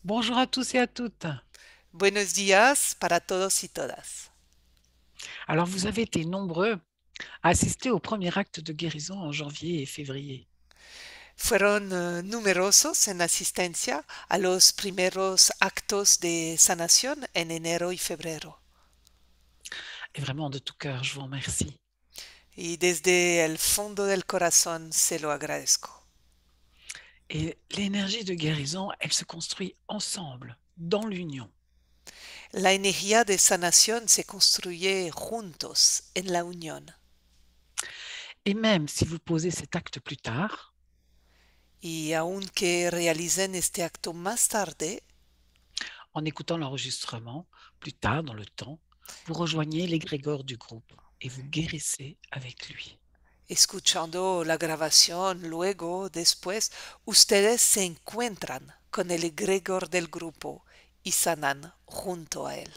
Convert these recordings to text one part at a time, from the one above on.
Bonjour à tous et à toutes. Buenos días para todos y todas. Alors, vous avez été nombreux à assister au premier acte de guérison en janvier et février. Fueron numerosos en asistencia a los primeros actos de sanación en enero y febrero. Et vraiment, de tout cœur, je vous remercie. Y desde el fondo del corazón se lo agradezco. Et l'énergie de guérison, elle se construit ensemble, dans l'union. La energía de sanación se construye juntos en la unión. Et même si vous posez cet acte plus tard, Y aunque realicen este acto más tarde, en écoutant l'enregistrement, plus tard dans le temps, vous rejoignez l'égrégore du groupe et vous guérissez avec lui. escuchando la grabación luego, después, ustedes se encuentran con el egregor del grupo y sanan junto a él.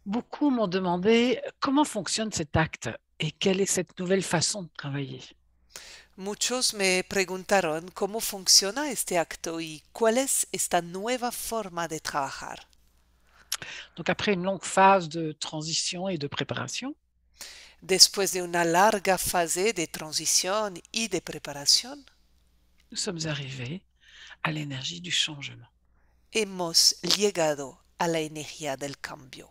Beaucoup m'ont demandé comment fonctionne cet acte et quelle est cette nouvelle façon de travailler. Muchos me preguntaron cómo funciona este acto y cuál es esta nueva forma de trabajar. Donc après une longue phase de transition et de préparation, Después de una larga fase de transición y de preparación, nous sommes arrivés à l'énergie du changement. hemos llegado a la energía del cambio.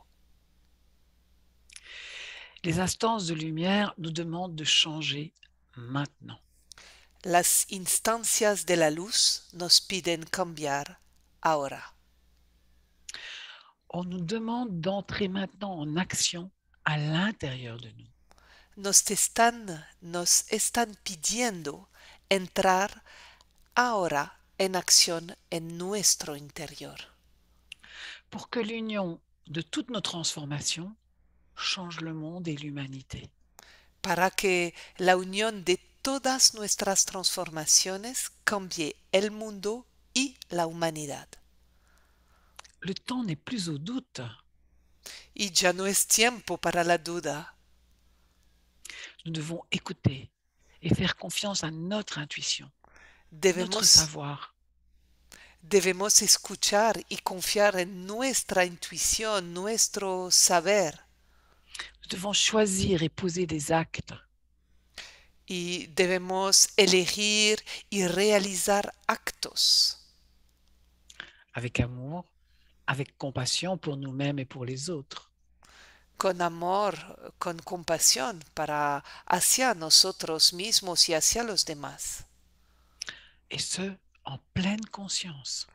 Les instances de lumière nous demandent de changer maintenant. Las instancias de la luz nos piden cambiar ahora. On nous demande d'entrer maintenant en action à l'intérieur de nous. Nos están pidiendo entrar ahora en acción en nuestro interior Pour que l'union de toutes nos transformations change le monde et l'humanité. para que la unión de todas nuestras transformaciones cambie el mundo y la humanidad. Le temps n'est plus au doute. Y ya no es tiempo para la duda. Nous devons écouter et faire confiance à notre intuition, notre Debemos, savoir. debemos escuchar y confiar en nuestra intuición, nuestro saber. Nous devons choisir et poser des actes Y debemos elegir y realizar actos avec amour, avec compassion pour nous-mêmes et pour les autres. con amor, con compasión para hacia nosotros mismos y hacia los demás. Et ce, en pleine conscience.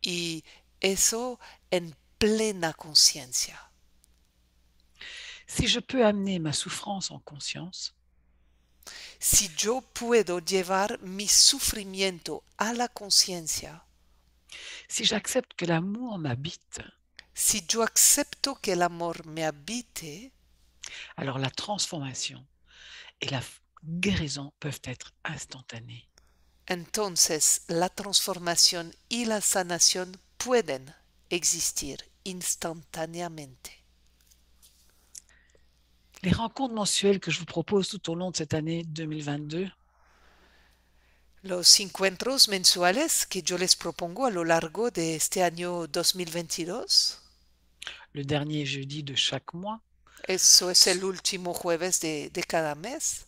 Y eso en plena conciencia. Si je peux amener ma souffrance en conscience, Si yo puedo llevar mi sufrimiento a la conciencia, si j'accepte que l'amour m'habite, si yo acepto que el amor me habite, alors la transformation et la guérison peuvent être instantanées. entonces la transformación y la sanación pueden existir instantáneamente. Les rencontres mensuelles que je vous propose tout au long de cette année 2022, Los encuentros mensuales que yo les propongo a lo largo de este año 2022, le dernier jeudi de chaque mois, eso es el último jueves de cada mes,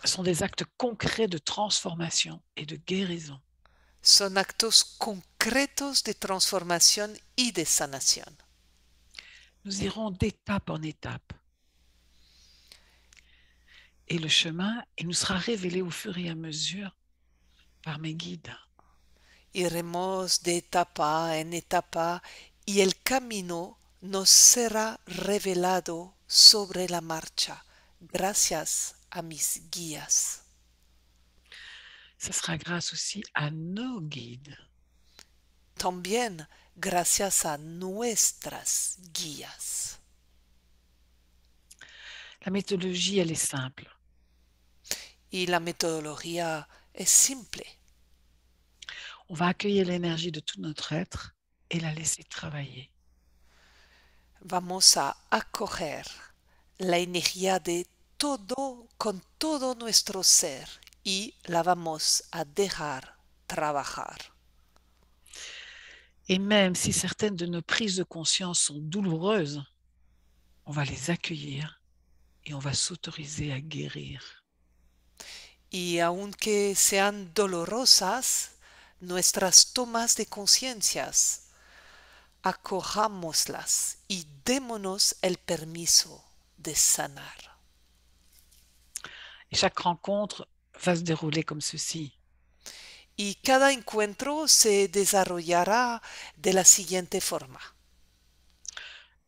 sont des actes concrets de transformation et de guérison. son actos concretos de transformación y de sanación. Nous irons d'étape en étape. Et le chemin, il nous sera révélé au fur et à mesure par mes guides. Iremos de etapa en etapa y el camino nos será revelado sobre la marcha gracias a mis guías. Ce sera grâce aussi à nos guides. También gracias a nuestras guías. La méthodologie, elle est simple. Y la metodología es simple. On va accueillir l'énergie de tout notre être et la laisser travailler. Vamos a acoger la energía de todo con todo nuestro ser y la vamos a dejar trabajar. Et même si certaines de nos prises de conscience sont douloureuses, on va les accueillir et on va s'autoriser à guérir. Y aunque sean dolorosas, nuestras tomas de conciencias, acojámoslas y démonos el permiso de sanar. Et chaque rencontre va se dérouler comme ceci. Y cada encuentro se desarrollará de la siguiente forma.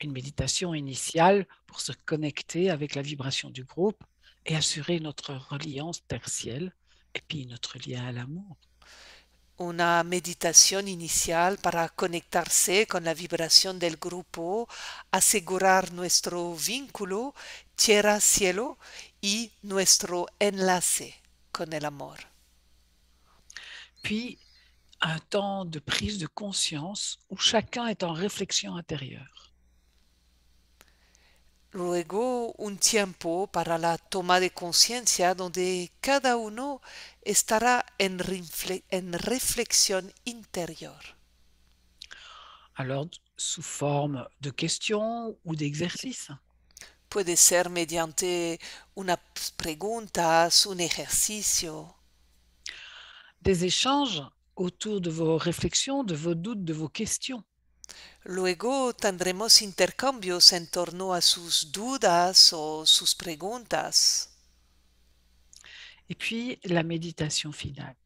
Une méditation initiale pour se connecter avec la vibration du groupe et assurer notre reliance tertielle et puis notre lien à l'amour. Una meditación inicial para conectarse con la vibración del grupo, asegurar nuestro vínculo tierra-cielo y nuestro enlace con el amor. Puis, un temps de prise de conscience où chacun est en réflexion intérieure. Luego un tiempo para la toma de conciencia donde cada uno estará en reflexión interior. Alors, sous forme de questions ou d'exercices. Puede ser mediante unas preguntas, un ejercicio. Des échanges autour de vos réflexions, de vos doutes, de vos questions. Luego tendremos intercambios en torno a sus dudas o sus preguntas. Et puis, la méditation finale.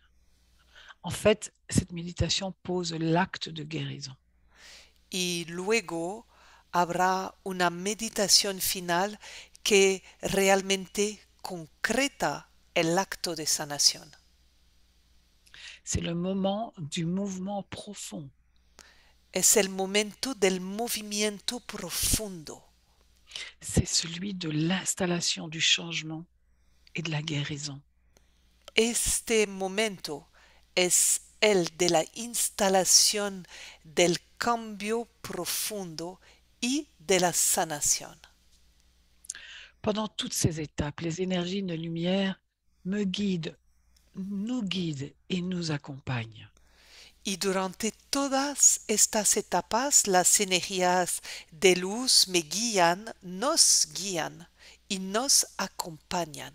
En fait, cette méditation pose l'acte de guérison. Y luego habrá una meditación final que realmente concreta el acto de sanación. C'est le moment du mouvement profond. Es el momento del movimiento profundo. C'est celui de l'installation du changement et de la guérison. Este momento es el de la instalación del cambio profundo y de la sanación. Pendant toutes ces étapes, les énergies de lumière me guident, nous guident et nous accompagnent. Y durante todas estas etapas las energías de luz me guían y nos acompañan.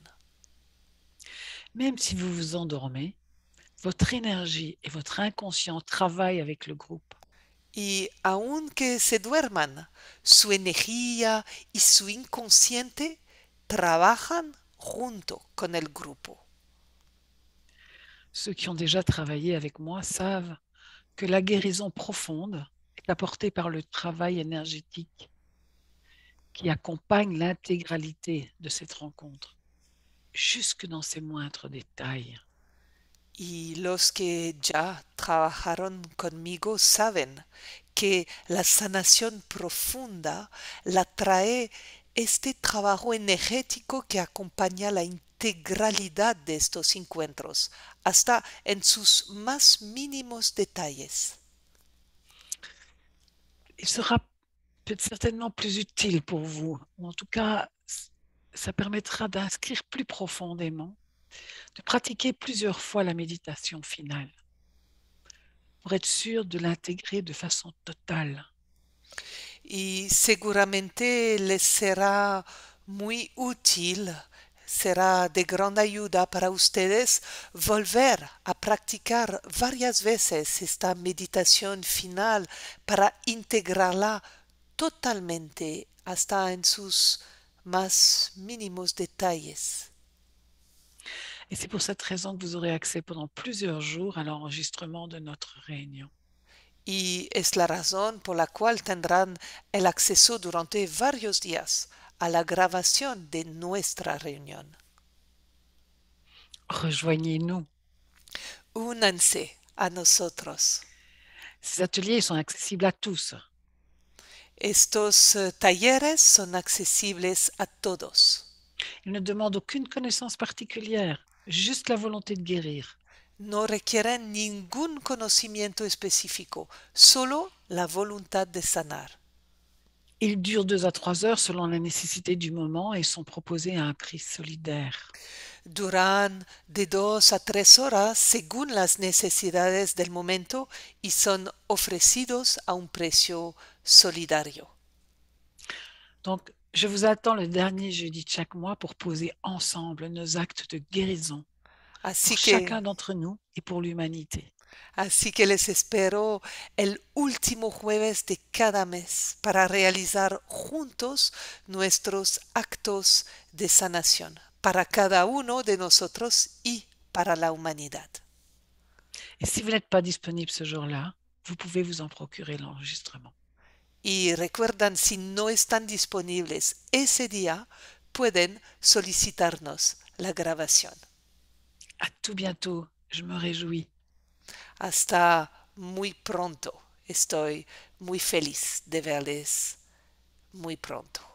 Même si vous vous endormez, votre énergie et votre inconscient travaillent avec le groupe. Y aunque se duerman, su energía y su inconsciente trabajan junto con el grupo. Ceux qui ont déjà travaillé avec moi savent que la guérison profonde est apportée par le travail énergétique qui accompagne l'intégralité de cette rencontre, jusque dans ses moindres détails. Y los que ya trabajaron conmigo saben que la sanación profunda la trae este trabajo energético que acompaña la integralidad de estos encuentros, hasta en sus más mínimos detalles. Il sera peut-être certainement plus utile pour vous, ou en tout cas, ça permettra d'inscrire plus profondément, de pratiquer plusieurs fois la méditation finale, pour être sûr de l'intégrer de façon totale. Y seguramente les será muy útil, será de gran ayuda para ustedes volver a practicar varias veces esta meditación final para integrarla totalmente hasta en sus más mínimos detalles. Et c'est pour cette raison que vous aurez accès pendant plusieurs jours à l'enregistrement de notre réunion. Y es la razón por la cual tendrán el acceso durante varios días a la grabación de nuestra reunión. Rejoignez-nous. Únanse a nosotros. Ces ateliers sont accessibles à tous. Estos talleres son accesibles a todos. Ils ne demandent aucune connaissance particulière, juste la volonté de guérir. No requieren ningún conocimiento específico, solo la voluntad de sanar. Ils durent 2 à 3 heures selon la nécessité du moment et sont proposés à un prix solidaire. Duran de 2 a 3 horas según las necesidades del momento y son ofrecidos a un precio solidario. Donc, je vous attends le dernier jeudi de chaque mois pour poser ensemble nos actes de guérison pour Así chacun que, d'entre nous et pour l'humanité. así que les espero el último jueves de cada mes para realizar juntos nuestros actos de sanación para cada uno de nosotros y para la humanidad. Et si vous n'êtes pas disponible ce jour-là, vous pouvez vous en procurer l'enregistrement. Y recuerdan, si no están disponibles ese día, pueden solicitarnos la grabación. À tout bientôt, je me réjouis. Hasta muy pronto. Estoy muy feliz de verles muy pronto.